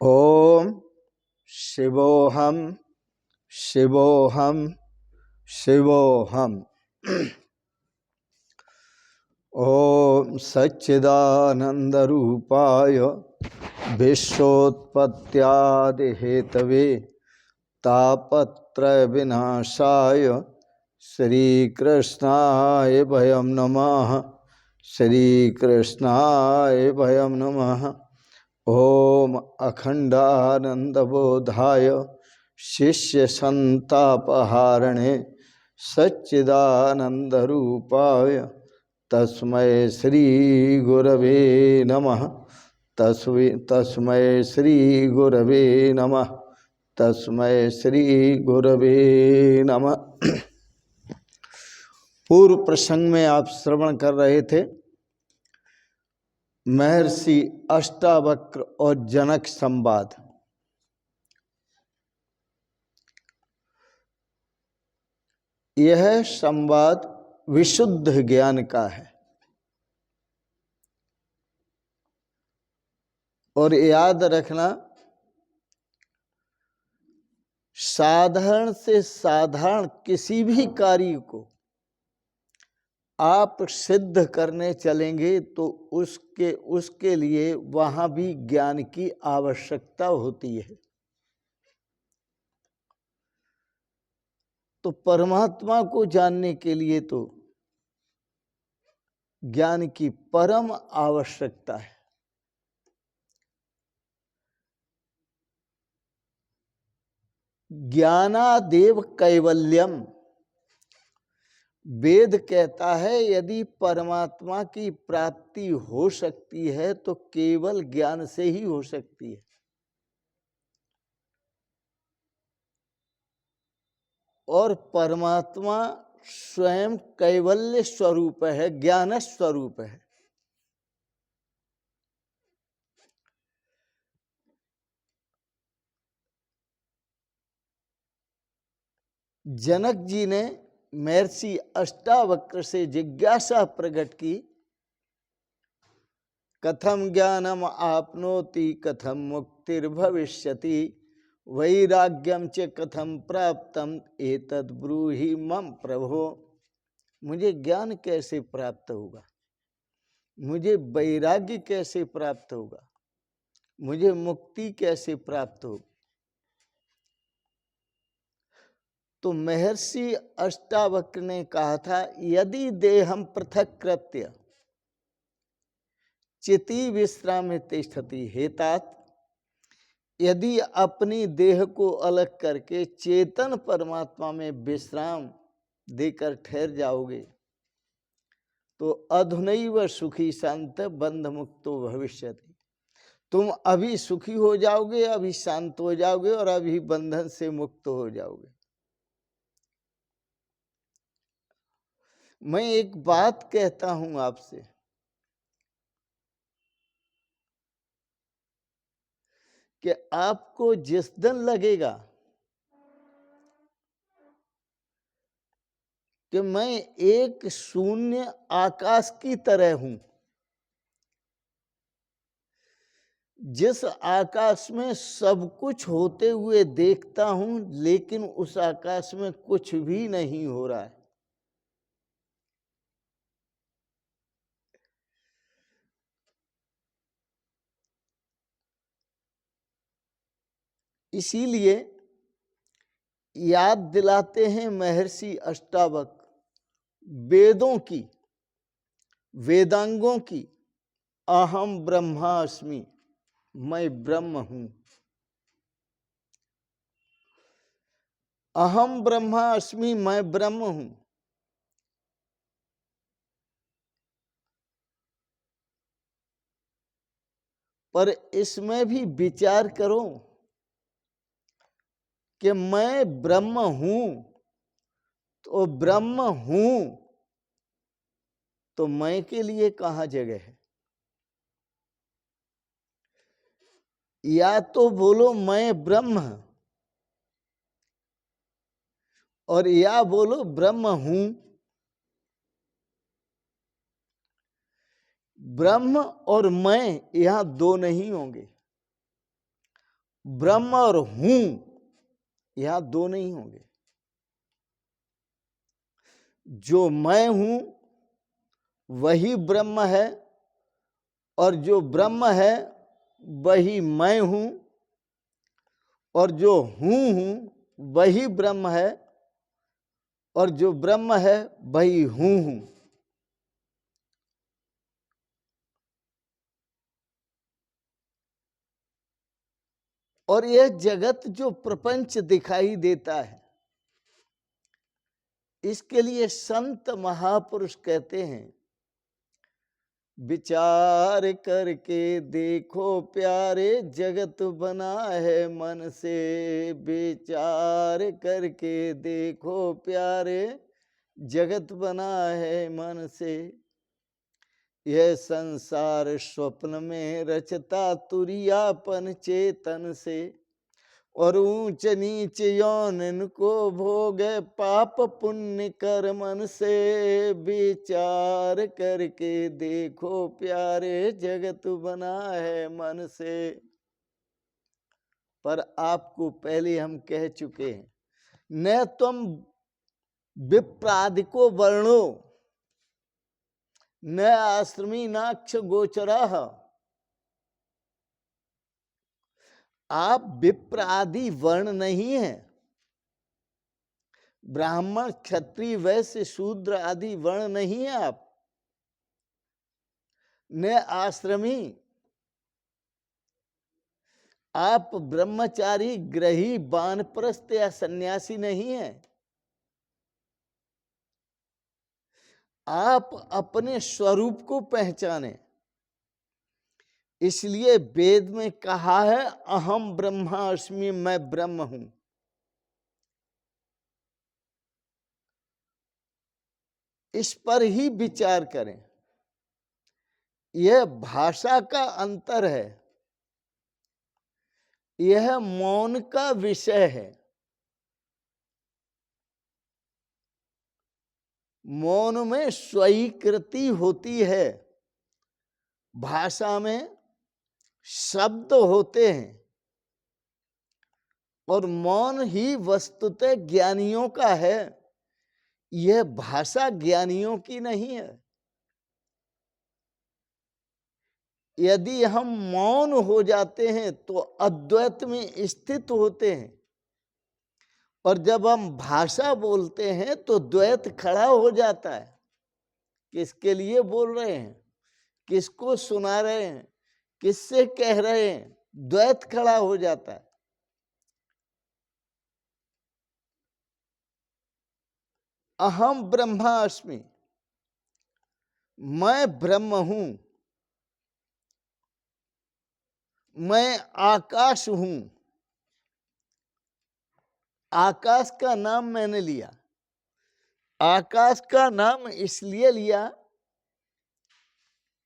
ओम शिवोहम शिवोहम शिवोहम। ओम सच्चिदानंद रूपाय विश्वोत्पत्त्यादि Hathaway तापत्रय विनाशाय श्री कृष्णाय वयं नमः। श्री कृष्णाय वयं नमः। ओम अखंडानंदबोधाय शिष्य संतापहारणे सच्चिदानंद रूपाय तस्मै श्री गुरवे नमः। तस्मै श्री गुरवे नमः। तस्मै श्री गुरवे नमः। पूर्व प्रसंग में आप श्रवण कर रहे थे महर्षि अष्टावक्र और जनक संवाद। यह संवाद विशुद्ध ज्ञान का है और याद रखना, साधारण से साधारण किसी भी कार्य को आप सिद्ध करने चलेंगे तो उसके लिए वहां भी ज्ञान की आवश्यकता होती है। तो परमात्मा को जानने के लिए तो ज्ञान की परम आवश्यकता है। ज्ञानादेव कैवल्यम, वेद कहता है यदि परमात्मा की प्राप्ति हो सकती है तो केवल ज्ञान से ही हो सकती है। और परमात्मा स्वयं कैवल्य स्वरूप है, ज्ञान स्वरूप है। जनक जी ने महर्षि अष्टावक्र से जिज्ञासा प्रकट की, कथम ज्ञानम आपनोति कथम मुक्तिर्भविष्यति वैराग्यम च कथम प्राप्तम एतद् ब्रूहि मम प्रभो। मुझे ज्ञान कैसे प्राप्त होगा, मुझे वैराग्य कैसे प्राप्त होगा, मुझे मुक्ति कैसे प्राप्त होगी। तो महर्षि अष्टावक्र ने कहा था, यदि देहम पृथक कृत्य चिति विश्राम तिष्ठति हेतात, यदि अपनी देह को अलग करके चेतन परमात्मा में विश्राम देकर ठहर जाओगे तो अधुनैव सुखी शांत बंध मुक्तो भविष्यति। तुम अभी सुखी हो जाओगे, अभी शांत हो जाओगे और अभी बंधन से मुक्त हो जाओगे। मैं एक बात कहता हूं आपसे, कि आपको जिस दिन लगेगा कि मैं एक शून्य आकाश की तरह हूं, जिस आकाश में सब कुछ होते हुए देखता हूं लेकिन उस आकाश में कुछ भी नहीं हो रहा है, इसीलिए याद दिलाते हैं महर्षि अष्टावक्र वेदों की, वेदांगों की, अहम ब्रह्मास्मि, मैं ब्रह्म हूं। अहम ब्रह्मास्मि, मैं ब्रह्म हूं। पर इसमें भी विचार करो कि मैं ब्रह्म हूं, तो ब्रह्म हूं तो मैं के लिए कहां जगह है? या तो बोलो मैं ब्रह्म, और या बोलो ब्रह्म हूं। ब्रह्म और मैं यहां दो नहीं होंगे। ब्रह्म और हूं यहां दो नहीं होंगे। जो मैं हूं वही ब्रह्म है, और जो ब्रह्म है वही मैं हूं, और जो हूं वही ब्रह्म है, और जो ब्रह्म है वही हूं। और यह जगत जो प्रपंच दिखाई देता है, इसके लिए संत महापुरुष कहते हैं, विचार करके देखो प्यारे जगत बना है मन से। विचार करके देखो प्यारे जगत बना है मन से। यह संसार स्वप्न में रचता तुरियापन चेतन से, और ऊंच नीच यौन इनको भोगे पाप पुण्य कर मन से। विचार करके देखो प्यारे जगत बना है मन से। पर आपको पहले हम कह चुके हैं, न तुम विप्रादिको वर्णो न आश्रमी नाक्ष गोचरा। आप विप्र आदि वर्ण नहीं है। ब्राह्मण क्षत्रिय वैश्य शूद्र आदि वर्ण नहीं है आप। न आश्रमी, आप ब्रह्मचारी ग्रही वानप्रस्थ या सन्यासी नहीं है। आप अपने स्वरूप को पहचाने। इसलिए वेद में कहा है, अहम ब्रह्मास्मि, मैं ब्रह्म हूं। इस पर ही विचार करें। यह भाषा का अंतर है, यह मौन का विषय है। मौन में स्वीकृति होती है, भाषा में शब्द होते हैं, और मौन ही वस्तुतः ज्ञानियों का है। यह भाषा ज्ञानियों की नहीं है। यदि हम मौन हो जाते हैं तो अद्वैत में स्थित होते हैं, और जब हम भाषा बोलते हैं तो द्वैत खड़ा हो जाता है। किसके लिए बोल रहे हैं, किसको सुना रहे हैं, किससे कह रहे हैं, द्वैत खड़ा हो जाता है। अहम ब्रह्मास्मि, मैं ब्रह्म हूं, मैं आकाश हूं। आकाश का नाम मैंने लिया। आकाश का नाम इसलिए लिया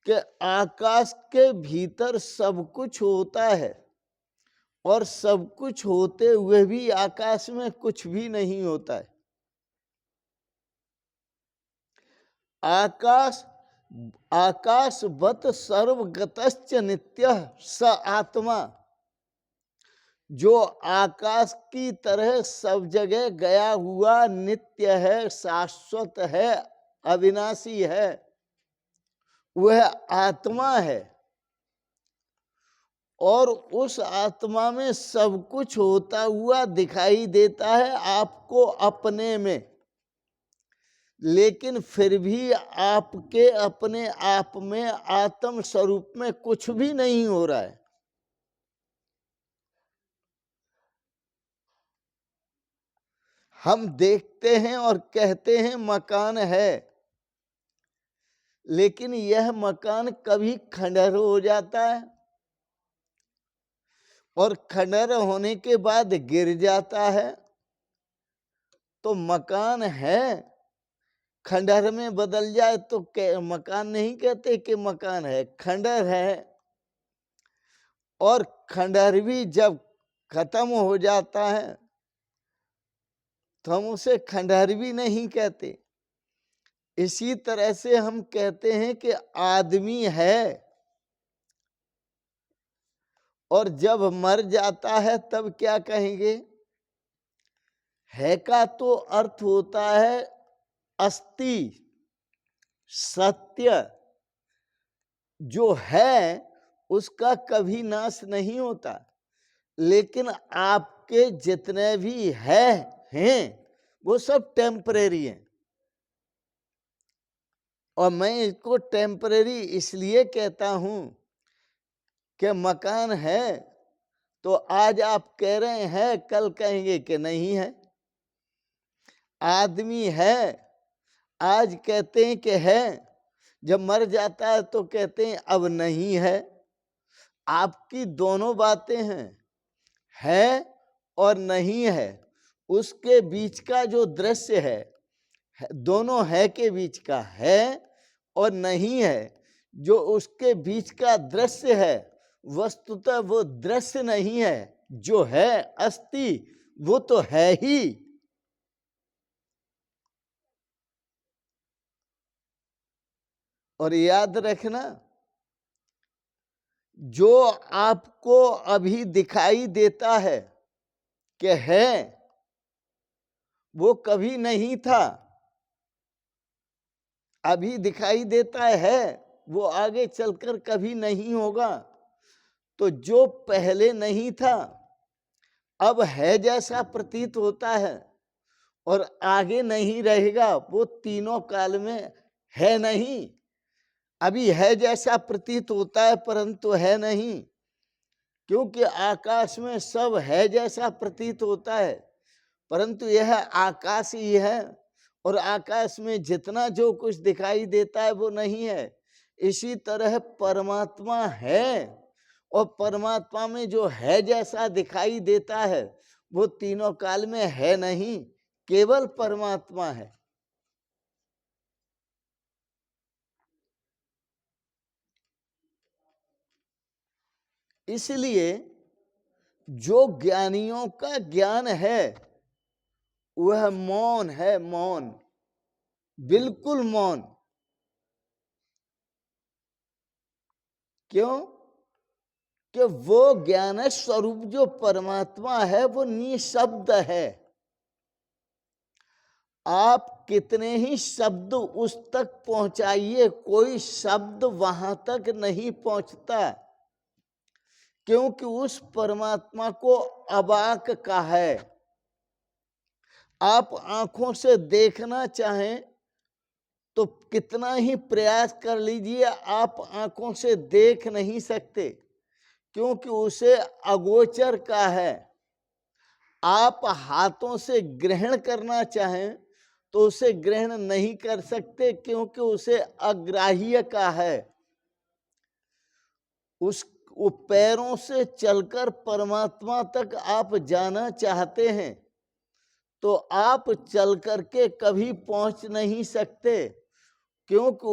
कि आकाश के भीतर सब कुछ होता है, और सब कुछ होते हुए भी आकाश में कुछ भी नहीं होता है। आकाश आकाशवत सर्वगतश्च नित्यः स आत्मा, जो आकाश की तरह सब जगह गया हुआ नित्य है, शाश्वत है, अविनाशी है, वह आत्मा है। और उस आत्मा में सब कुछ होता हुआ दिखाई देता है आपको अपने में, लेकिन फिर भी आपके अपने आप में आत्म स्वरूप में कुछ भी नहीं हो रहा है। हम देखते हैं और कहते हैं मकान है, लेकिन यह मकान कभी खंडहर हो जाता है, और खंडहर होने के बाद गिर जाता है। तो मकान है, खंडहर में बदल जाए तो मकान नहीं कहते कि मकान है, खंडहर है। और खंडहर भी जब खत्म हो जाता है तो हम उसे खंडहर भी नहीं कहते। इसी तरह से हम कहते हैं कि आदमी है, और जब मर जाता है तब क्या कहेंगे? है का तो अर्थ होता है अस्ति, सत्य। जो है उसका कभी नाश नहीं होता, लेकिन आपके जितने भी हैं वो सब टेम्परेरी हैं। और मैं इसको टेम्परेरी इसलिए कहता हूं कि मकान है तो आज आप कह रहे हैं, कल कहेंगे कि नहीं है। आदमी है, आज कहते हैं कि है, जब मर जाता है तो कहते हैं अब नहीं है। आपकी दोनों बातें हैं, है और नहीं है। उसके बीच का जो दृश्य है, दोनों है के बीच का है और नहीं है, जो उसके बीच का दृश्य है वस्तुतः वो दृश्य नहीं है। जो है अस्ति वो तो है ही। और याद रखना, जो आपको अभी दिखाई देता है कि है, वो कभी नहीं था। अभी दिखाई देता है, वो आगे चलकर कभी नहीं होगा। तो जो पहले नहीं था अब है जैसा प्रतीत होता है, और आगे नहीं रहेगा, वो तीनों काल में है नहीं। अभी है जैसा प्रतीत होता है परंतु है नहीं, क्योंकि आकाश में सब है जैसा प्रतीत होता है परंतु यह आकाश ही है, और आकाश में जितना जो कुछ दिखाई देता है वो नहीं है। इसी तरह परमात्मा है, और परमात्मा में जो है जैसा दिखाई देता है वो तीनों काल में है नहीं, केवल परमात्मा है। इसलिए जो ज्ञानियों का ज्ञान है वह मौन है, मौन, बिल्कुल मौन। क्यों? कि वो ज्ञान स्वरूप जो परमात्मा है वो निशब्द है। आप कितने ही शब्द उस तक पहुंचाइए, कोई शब्द वहां तक नहीं पहुंचता, क्योंकि उस परमात्मा को अवाक का है। आप आंखों से देखना चाहें तो कितना ही प्रयास कर लीजिए, आप आंखों से देख नहीं सकते, क्योंकि उसे अगोचर का है। आप हाथों से ग्रहण करना चाहें तो उसे ग्रहण नहीं कर सकते, क्योंकि उसे अग्राह्य का है। वो पैरों से चलकर परमात्मा तक आप जाना चाहते हैं तो आप चल करके कभी पहुंच नहीं सकते, क्योंकि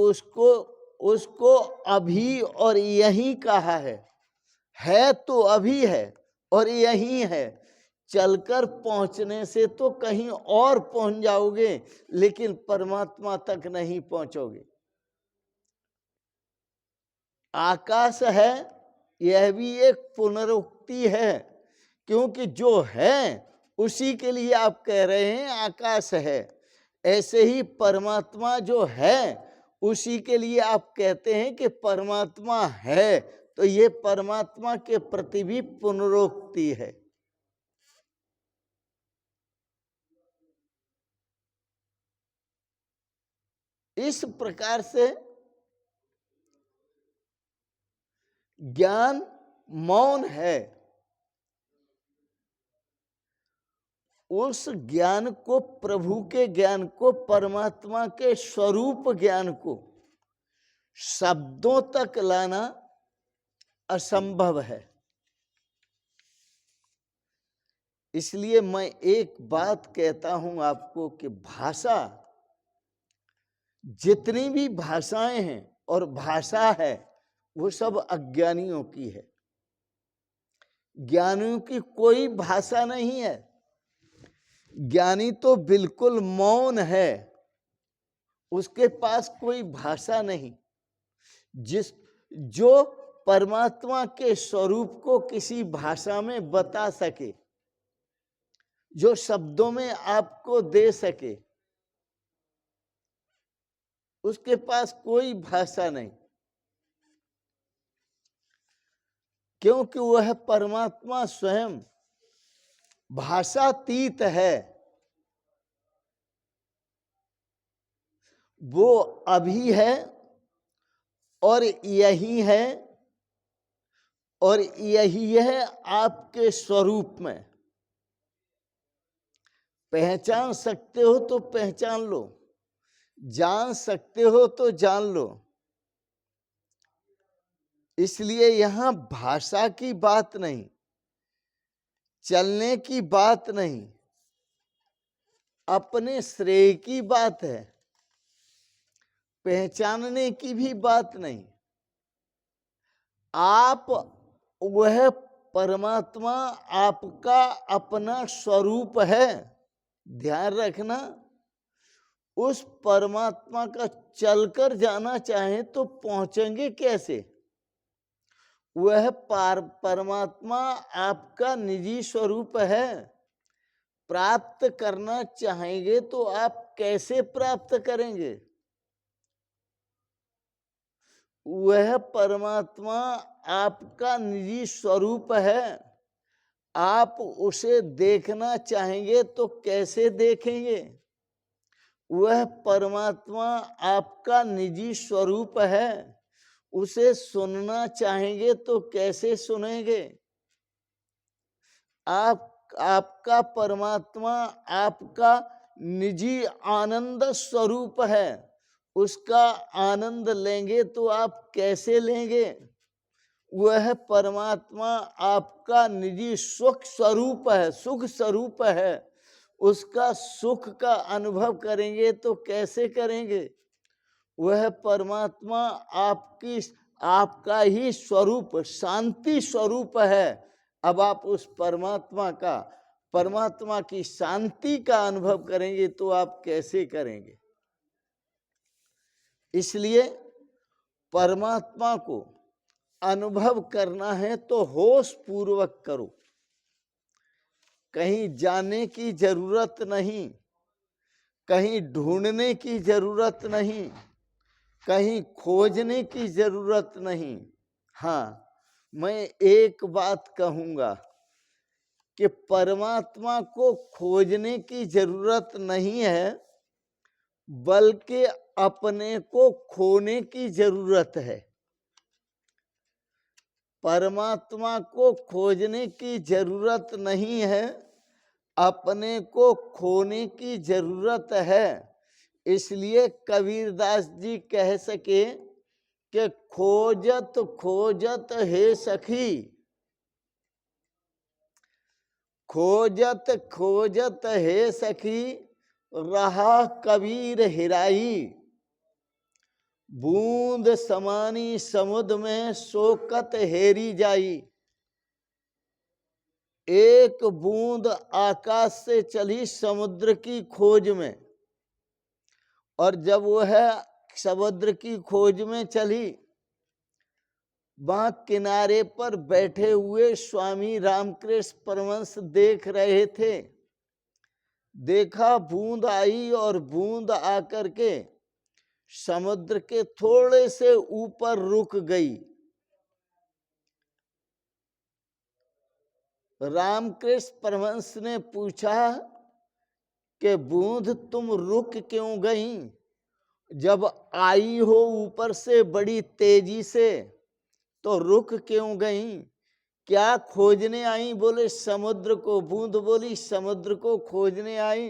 उसको अभी और यही कहा है तो अभी है और यही है। चलकर पहुंचने से तो कहीं और पहुंच जाओगे, लेकिन परमात्मा तक नहीं पहुंचोगे। आकाश है, यह भी एक पुनरुक्ति है, क्योंकि जो है उसी के लिए आप कह रहे हैं आकाश है। ऐसे ही परमात्मा जो है उसी के लिए आप कहते हैं कि परमात्मा है, तो ये परमात्मा के प्रति भी पुनरुक्ति है। इस प्रकार से ज्ञान मौन है। उस ज्ञान को, प्रभु के ज्ञान को, परमात्मा के स्वरूप ज्ञान को शब्दों तक लाना असंभव है। इसलिए मैं एक बात कहता हूं आपको कि भाषा, जितनी भी भाषाएं हैं और भाषा है, वो सब अज्ञानियों की है। ज्ञानियों की कोई भाषा नहीं है। ज्ञानी तो बिल्कुल मौन है, उसके पास कोई भाषा नहीं। जो परमात्मा के स्वरूप को किसी भाषा में बता सके, जो शब्दों में आपको दे सके, उसके पास कोई भाषा नहीं, क्योंकि वह परमात्मा स्वयं भाषातीत है। वो अभी है और यही है और यही है आपके स्वरूप में। पहचान सकते हो तो पहचान लो, जान सकते हो तो जान लो। इसलिए यहां भाषा की बात नहीं, चलने की बात नहीं, अपने श्रेय की बात है, पहचानने की भी बात नहीं। आप वह परमात्मा आपका अपना स्वरूप है। ध्यान रखना, उस परमात्मा का चलकर जाना चाहे तो पहुंचेंगे कैसे? वह परमात्मा आपका निजी स्वरूप है। प्राप्त करना चाहेंगे तो आप कैसे प्राप्त करेंगे? वह परमात्मा आपका निजी स्वरूप है। आप उसे देखना चाहेंगे तो कैसे देखेंगे? वह परमात्मा आपका निजी स्वरूप है। उसे सुनना चाहेंगे तो कैसे सुनेंगे? आपका परमात्मा आपका निजी आनंद स्वरूप है। उसका आनंद लेंगे तो आप कैसे लेंगे? वह परमात्मा आपका निजी सुख स्वरूप है, सुख स्वरूप है। उसका सुख का अनुभव करेंगे तो कैसे करेंगे? वह परमात्मा आपका ही स्वरूप शांति स्वरूप है। अब आप उस परमात्मा की शांति का अनुभव करेंगे तो आप कैसे करेंगे? इसलिए परमात्मा को अनुभव करना है तो होश पूर्वक करो। कहीं जाने की जरूरत नहीं, कहीं ढूंढने की जरूरत नहीं, कहीं खोजने की जरूरत नहीं। हाँ, मैं एक बात कहूंगा कि परमात्मा को खोजने की जरूरत नहीं है, बल्कि अपने को खोने की जरूरत है। परमात्मा को खोजने की जरूरत नहीं है, अपने को खोने की जरूरत है। इसलिए कबीरदास जी कह सके कि खोजत खोजत हे सखी, खोजत खोजत हे सखी, रहा कबीर हिराई। बूंद समानी समुद्र में शोकत हेरी जाई। एक बूंद आकाश से चली समुद्र की खोज में, और जब वह समुद्र की खोज में चली, वहां किनारे पर बैठे हुए स्वामी रामकृष्ण परमहंस देख रहे थे। देखा बूंद आई और बूंद आकर के समुद्र के थोड़े से ऊपर रुक गई। रामकृष्ण परमहंस ने पूछा कि बूंद तुम रुक क्यों गई? जब आई हो ऊपर से बड़ी तेजी से तो रुक क्यों गई? क्या खोजने आई? बोले समुद्र को। बूंद बोली समुद्र को खोजने आई।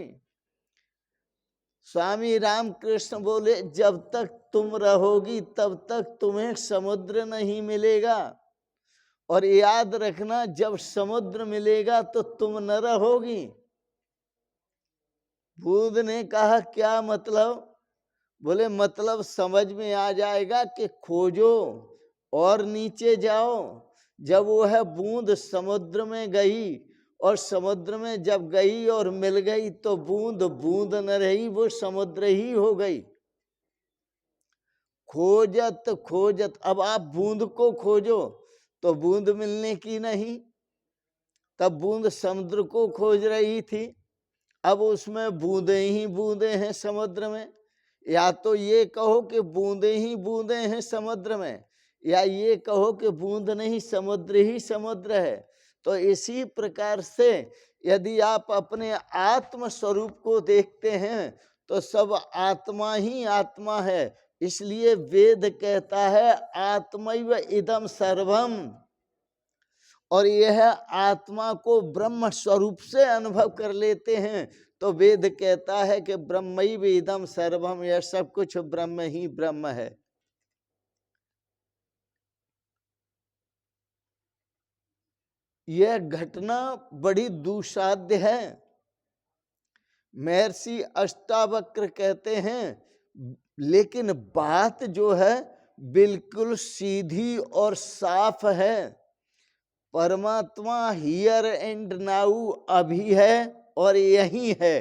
स्वामी रामकृष्ण बोले जब तक तुम रहोगी तब तक तुम्हें समुद्र नहीं मिलेगा, और याद रखना जब समुद्र मिलेगा तो तुम न रहोगी। बूंद ने कहा क्या मतलब? बोले मतलब समझ में आ जाएगा कि खोजो और नीचे जाओ। जब वह बूंद समुद्र में गई, और समुद्र में जब गई और मिल गई तो बूंद बूंद न रही, वो समुद्र ही हो गई। खोजत खोजत, अब आप बूंद को खोजो तो बूंद मिलने की नहीं, तब बूंद समुद्र को खोज रही थी, अब उसमें बूंदे ही बूंदे हैं समुद्र में। या तो ये कहो कि बूंदे ही बूंदे हैं समुद्र में, या ये कहो कि बूंद नहीं समुद्र ही समुद्र है। तो इसी प्रकार से यदि आप अपने आत्म स्वरूप को देखते हैं तो सब आत्मा ही आत्मा है। इसलिए वेद कहता है आत्मैव इदम सर्वम, और यह आत्मा को ब्रह्म स्वरूप से अनुभव कर लेते हैं तो वेद कहता है कि ब्रह्मैव इदम सर्वम, यह सब कुछ ब्रह्म ही ब्रह्म है। यह घटना बड़ी दुसाध्य है। महर्षि अष्टावक्र कहते हैं, लेकिन बात जो है बिल्कुल सीधी और साफ है। परमात्मा हियर एंड नाउ अभी है और यही है।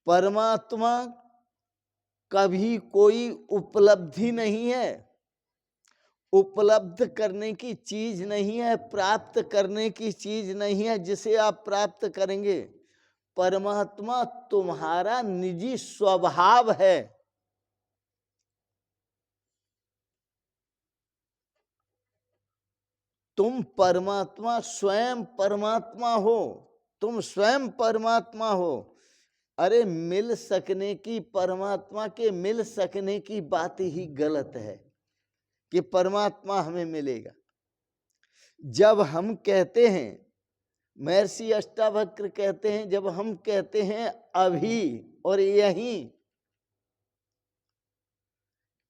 परमात्मा कभी कोई उपलब्धि नहीं है, उपलब्ध करने की चीज नहीं है, प्राप्त करने की चीज नहीं है जिसे आप प्राप्त करेंगे। परमात्मा तुम्हारा निजी स्वभाव है। तुम परमात्मा स्वयं परमात्मा हो, तुम स्वयं परमात्मा हो। अरे मिल सकने की, परमात्मा के मिल सकने की बात ही गलत है कि परमात्मा हमें मिलेगा। जब हम कहते हैं, महर्षि अष्टावक्र कहते हैं, जब हम कहते हैं अभी और यहीं,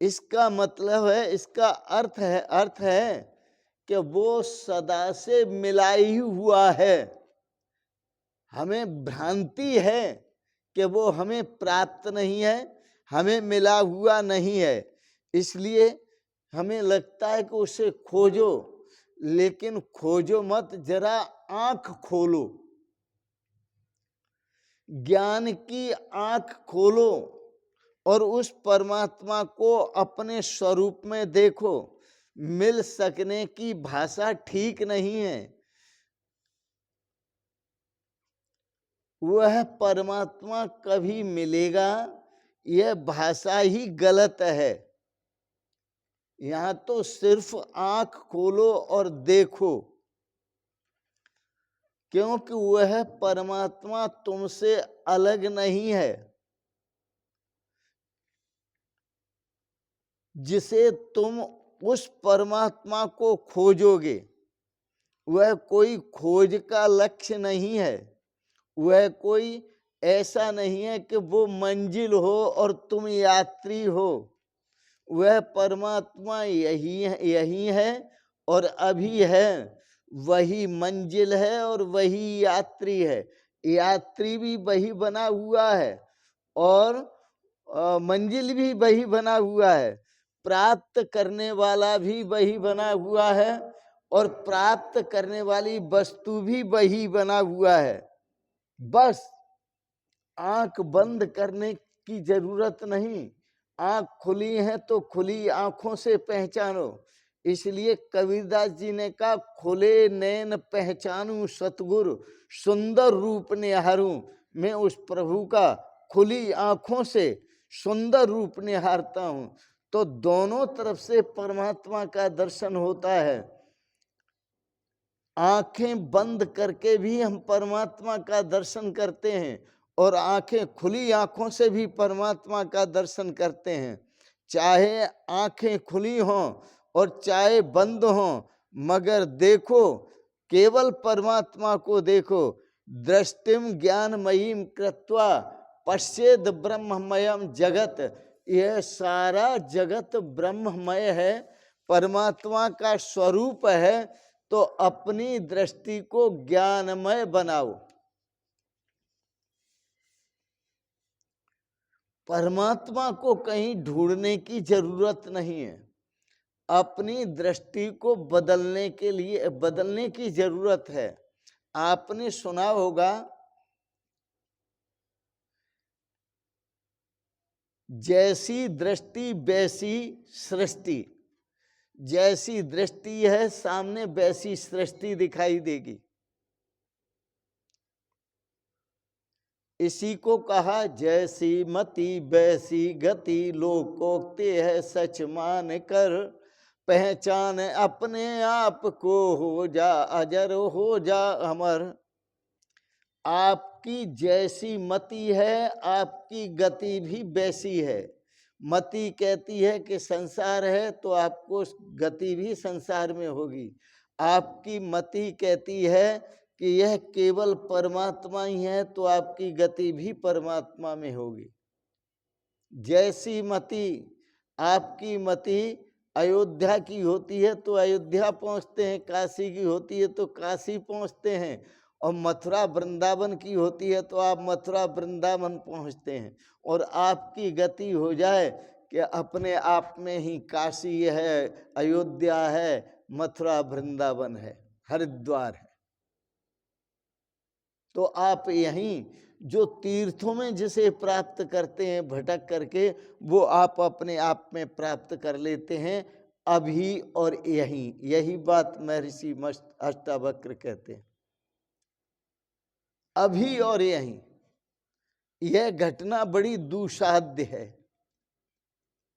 इसका मतलब है, इसका अर्थ है कि वो सदा से मिला ही हुआ है। हमें भ्रांति है कि वो हमें प्राप्त नहीं है, हमें मिला हुआ नहीं है, इसलिए हमें लगता है कि उसे खोजो। लेकिन खोजो मत, जरा आंख खोलो, ज्ञान की आंख खोलो और उस परमात्मा को अपने स्वरूप में देखो। मिल सकने की भाषा ठीक नहीं है, वह परमात्मा कभी मिलेगा, यह भाषा ही गलत है। यहां तो सिर्फ आंख खोलो और देखो, क्योंकि वह परमात्मा तुमसे अलग नहीं है। जिसे तुम उस परमात्मा को खोजोगे, वह कोई खोज का लक्ष्य नहीं है, वह कोई ऐसा नहीं है कि वो मंजिल हो और तुम यात्री हो। वह परमात्मा यही है और अभी है, वही मंजिल है और वही यात्री है। यात्री भी वही बना हुआ है और मंजिल भी वही बना हुआ है, प्राप्त करने वाला भी वही बना हुआ है और प्राप्त करने वाली वस्तु भी वही बना हुआ है। बस आंख बंद करने की जरूरत नहीं, आंख खुली है तो खुली आंखों से पहचानो। इसलिए कबीरदास जी ने कहा, खुले नैन पहचानू सतगुरु, सुंदर रूप निहारूं। मैं उस प्रभु का खुली आंखों से सुंदर रूप निहारता हूं। तो दोनों तरफ से परमात्मा का दर्शन होता है। आंखें बंद करके भी हम परमात्मा का दर्शन करते हैं और आंखें खुली आंखों से भी परमात्मा का दर्शन करते हैं। चाहे आंखें खुली हों और चाहे बंद हों, मगर देखो, केवल परमात्मा को देखो। दृष्टिम ज्ञानमयीम कृत्वा पश्येद ब्रह्ममयम जगत, यह सारा जगत ब्रह्ममय है, परमात्मा का स्वरूप है। तो अपनी दृष्टि को ज्ञानमय बनाओ। परमात्मा को कहीं ढूंढने की जरूरत नहीं है, अपनी दृष्टि को बदलने की जरूरत है। आपने सुना होगा, जैसी दृष्टि वैसी सृष्टि, जैसी दृष्टि है सामने वैसी सृष्टि दिखाई देगी। इसी को कहा जैसी मति वैसी गति, लोकोक्ति है सच मान कर, पहचान अपने आप को हो जा अजर हो जा अमर। आपकी जैसी मति है आपकी गति भी वैसी है। मति कहती है कि संसार है तो आपको गति भी संसार में होगी। आपकी मति कहती है कि यह केवल परमात्मा ही है तो आपकी गति भी परमात्मा में होगी। जैसी मति, आपकी मति अयोध्या की होती है तो अयोध्या पहुंचते हैं, काशी की होती है तो काशी पहुंचते हैं, और मथुरा वृंदावन की होती है तो आप मथुरा वृंदावन पहुंचते हैं। और आपकी गति हो जाए कि अपने आप में ही काशी है, अयोध्या है, मथुरा वृंदावन है, हरिद्वार है, तो आप यहीं जो तीर्थों में जिसे प्राप्त करते हैं भटक करके, वो आप अपने आप में प्राप्त कर लेते हैं अभी और यहीं। यही बात महर्षि अष्टावक्र कहते हैं, अभी और यहीं। यह घटना बड़ी दुसाध्य है,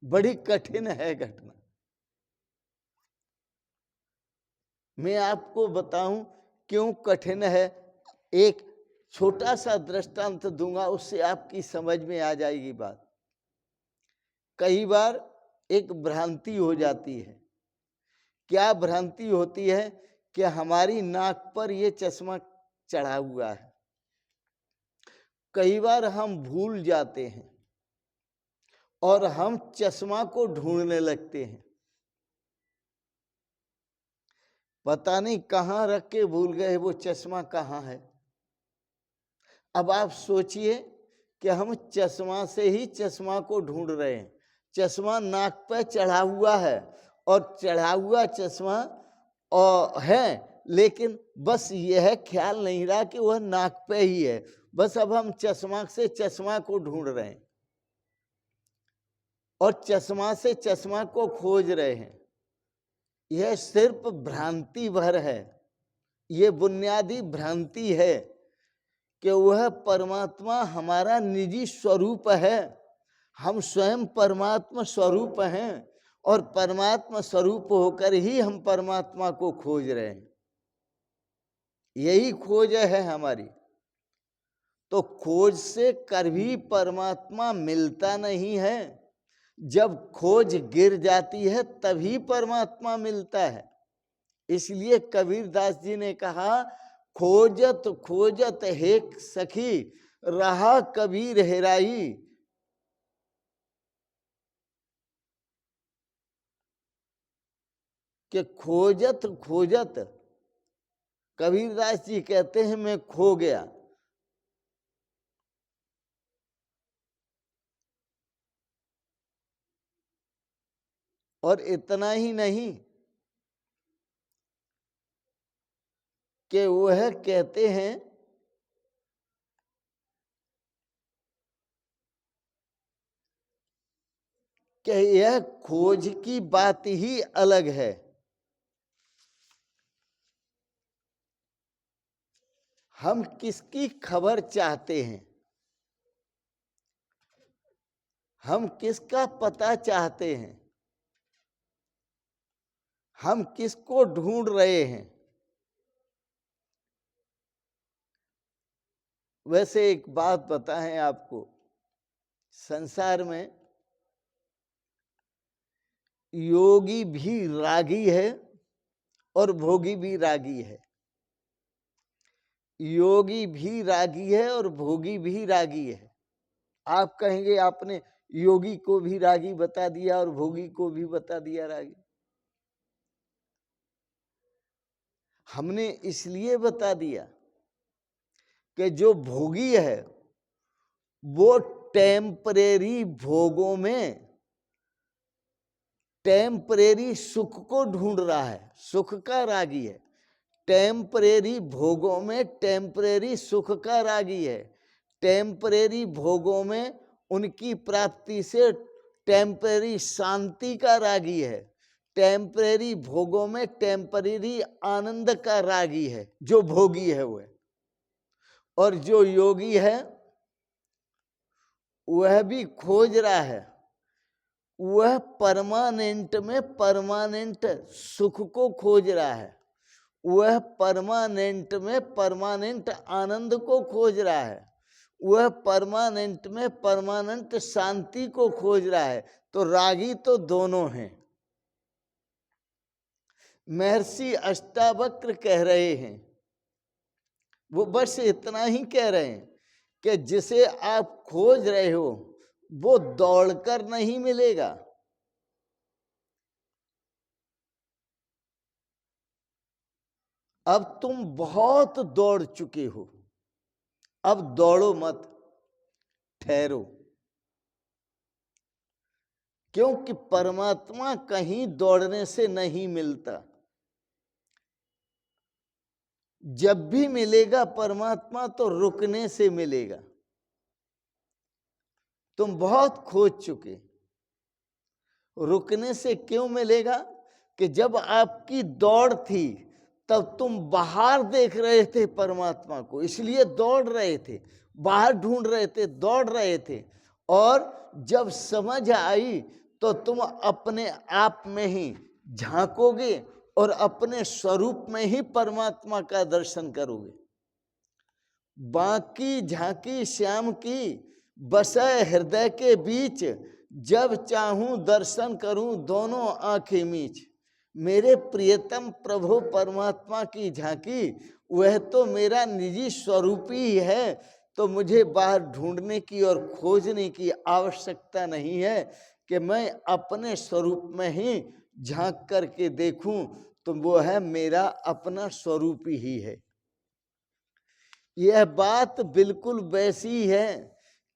बड़ी कठिन है घटना। मैं आपको बताऊं क्यों कठिन है। एक छोटा सा दृष्टांत दूंगा, उससे आपकी समझ में आ जाएगी बात। कई बार एक भ्रांति हो जाती है। क्या भ्रांति होती है कि हमारी नाक पर ये चश्मा चढ़ा हुआ है। कई बार हम भूल जाते हैं और हम चश्मा को ढूंढने लगते हैं, पता नहीं कहाँ रख के भूल गए वो चश्मा कहाँ है। अब आप सोचिए कि हम चश्मा से ही चश्मा को ढूंढ रहे हैं। चश्मा नाक पे चढ़ा हुआ है और चढ़ा हुआ चश्मा और है, लेकिन बस यह ख्याल नहीं रहा कि वह नाक पे ही है। बस अब हम चश्मा से चश्मा को ढूंढ रहे हैं और चश्मा से चश्मा को खोज रहे हैं। यह सिर्फ भ्रांति भर है, यह बुनियादी भ्रांति है कि वह परमात्मा हमारा निजी स्वरूप है। हम स्वयं परमात्मा स्वरूप हैं और परमात्मा स्वरूप होकर ही हम परमात्मा को खोज रहे हैं। यही खोज है हमारी। तो खोज से कभी परमात्मा मिलता नहीं है। जब खोज गिर जाती है तभी परमात्मा मिलता है। इसलिए कबीरदास जी ने कहा, खोजत खोजत हेक सखी, रहा कबीर हेराई। कि खोजत खोजत, कबीरदास जी कहते हैं मैं खो गया। और इतना ही नहीं कि वह कहते हैं कि यह खोज की बात ही अलग है। हम किसकी खबर चाहते हैं, हम किसका पता चाहते हैं, हम किसको ढूंढ रहे हैं। वैसे एक बात बताएं आपको, संसार में योगी भी रागी है और भोगी भी रागी है। योगी भी रागी है और भोगी भी रागी है। आप कहेंगे आपने योगी को भी रागी बता दिया और भोगी को भी बता दिया रागी। हमने इसलिए बता दिया कि जो भोगी है वो टेम्परेरी भोगों में टेम्परेरी सुख को ढूंढ रहा है, सुख का रागी है। टेम्परेरी भोगों में टेम्परेरी सुख का रागी है। टेम्परेरी भोगों में उनकी प्राप्ति से टेम्परेरी शांति का रागी है, टेम्परेरी भोगों में टेम्परेरी आनंद का रागी है, जो भोगी है वह। और जो योगी है वह भी खोज रहा है, वह परमानेंट में परमानेंट सुख को खोज रहा है, वह परमानेंट में परमानेंट आनंद को खोज रहा है, वह परमानेंट में परमानेंट शांति को खोज रहा है। तो रागी तो दोनों हैं। महर्षि अष्टावक्र कह रहे हैं, वो बस इतना ही कह रहे हैं कि जिसे आप खोज रहे हो वो दौड़कर नहीं मिलेगा। अब तुम बहुत दौड़ चुके हो, अब दौड़ो मत, ठहरो। क्योंकि परमात्मा कहीं दौड़ने से नहीं मिलता। जब भी मिलेगा परमात्मा तो रुकने से मिलेगा। तुम बहुत खोज चुके, रुकने से क्यों मिलेगा? कि जब आपकी दौड़ थी तब तुम बाहर देख रहे थे परमात्मा को, इसलिए दौड़ रहे थे, बाहर ढूंढ रहे थे, दौड़ रहे थे। और जब समझ आई तो तुम अपने आप में ही झांकोगे और अपने स्वरूप में ही परमात्मा का दर्शन करोगे। बाकी झांकी श्याम की बसे हृदय के बीच, जब चाहूं दर्शन करूं दोनों आंखें मीच। मेरे प्रियतम प्रभु परमात्मा की झांकी वह तो मेरा निजी स्वरूप ही है, तो मुझे बाहर ढूंढने की और खोजने की आवश्यकता नहीं है कि मैं अपने स्वरूप में ही झांक करके देखूं, तो वो है मेरा अपना स्वरूप ही है। यह बात बिल्कुल वैसी है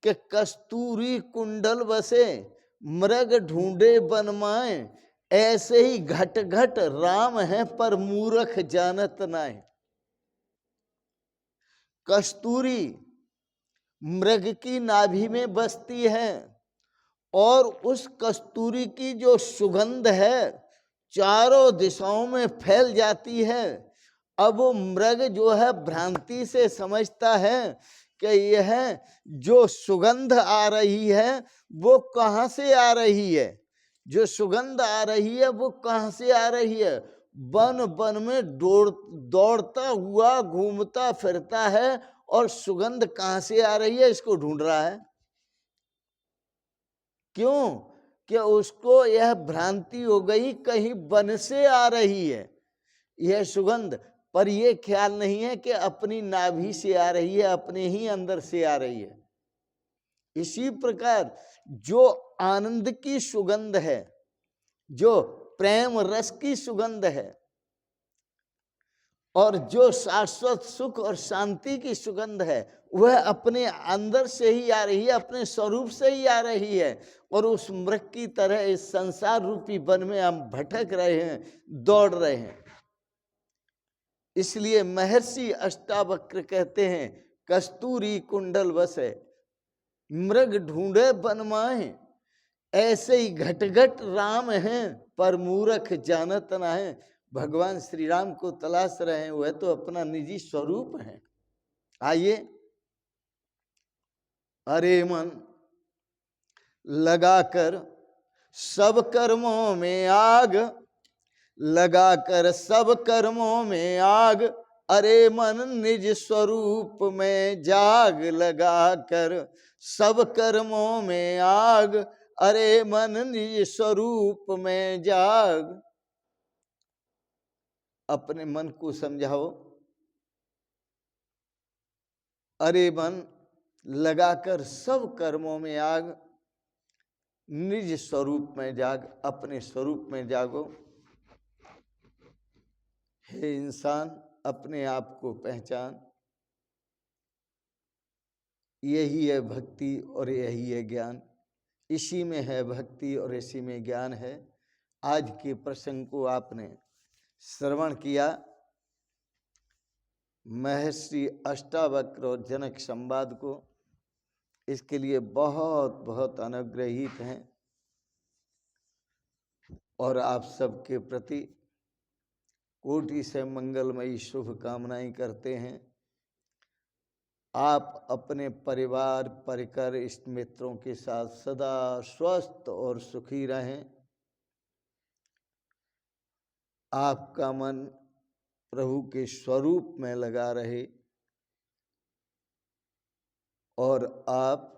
कि कस्तूरी कुंडल बसे मृग ढूंढे बनमाए, ऐसे ही घट घट राम है पर मूर्ख जानत नाय। कस्तूरी मृग की नाभि में बसती है और उस कस्तूरी की जो सुगंध है चारों दिशाओं में फैल जाती है। अब वो मृग जो है भ्रांति से समझता है कि यह जो सुगंध आ रही है वो कहाँ से आ रही है, जो सुगंध आ रही है वो कहाँ से आ रही है। वन वन में दौड़ता हुआ घूमता फिरता है और सुगंध कहाँ से आ रही है इसको ढूंढ रहा है। क्यों? कि उसको यह भ्रांति हो गई कहीं वन से आ रही है यह सुगंध, पर यह ख्याल नहीं है कि अपनी नाभि से आ रही है, अपने ही अंदर से आ रही है। इसी प्रकार जो आनंद की सुगंध है, जो प्रेम रस की सुगंध है और जो शाश्वत सुख और शांति की सुगंध है, वह अपने अंदर से ही आ रही है, अपने स्वरूप से ही आ रही है। और उस मृग की तरह इस संसार रूपी वन में हम भटक रहे हैं, दौड़ रहे हैं। इसलिए महर्षि अष्टावक्र कहते हैं कस्तूरी कुंडल बसे मृग ढूंढे बनमाए, ऐसे ही घट घट राम हैं पर मूर्ख जानत ना है। भगवान श्री राम को तलाश रहे हैं, वह तो अपना निजी स्वरूप है। आइए, अरे मन लगाकर सब कर्मों में आग, लगाकर सब कर्मों में आग, अरे मन निज स्वरूप में जाग। लगाकर सब कर्मों में आग, अरे मन निज स्वरूप में जाग। अपने मन को समझाओ, अरे मन लगाकर सब कर्मों में आग, निज स्वरूप में जाग, अपने स्वरूप में जागो। हे इंसान, अपने आप को पहचान। यही है भक्ति और यही है ज्ञान। इसी में है भक्ति और इसी में ज्ञान है। आज के प्रसंग को आपने श्रवण किया। महर्षि अष्टावक्र और जनक संवाद को इसके लिए बहुत बहुत अनुग्रहित हैं और आप सबके प्रति कोटि से मंगलमयी शुभकामनाएं करते हैं। आप अपने परिवार परिकर इष्ट मित्रों के साथ सदा स्वस्थ और सुखी रहें। आपका मन प्रभु के स्वरूप में लगा रहे और आप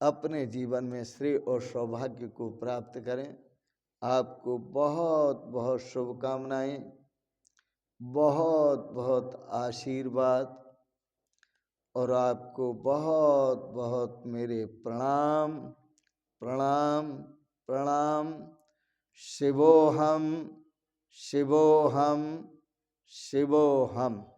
अपने जीवन में श्रेय और सौभाग्य को प्राप्त करें। आपको बहुत बहुत शुभकामनाएं, बहुत बहुत आशीर्वाद और आपको बहुत बहुत मेरे प्रणाम प्रणाम प्रणाम। शिवोहम शिवोहम शिवोहम।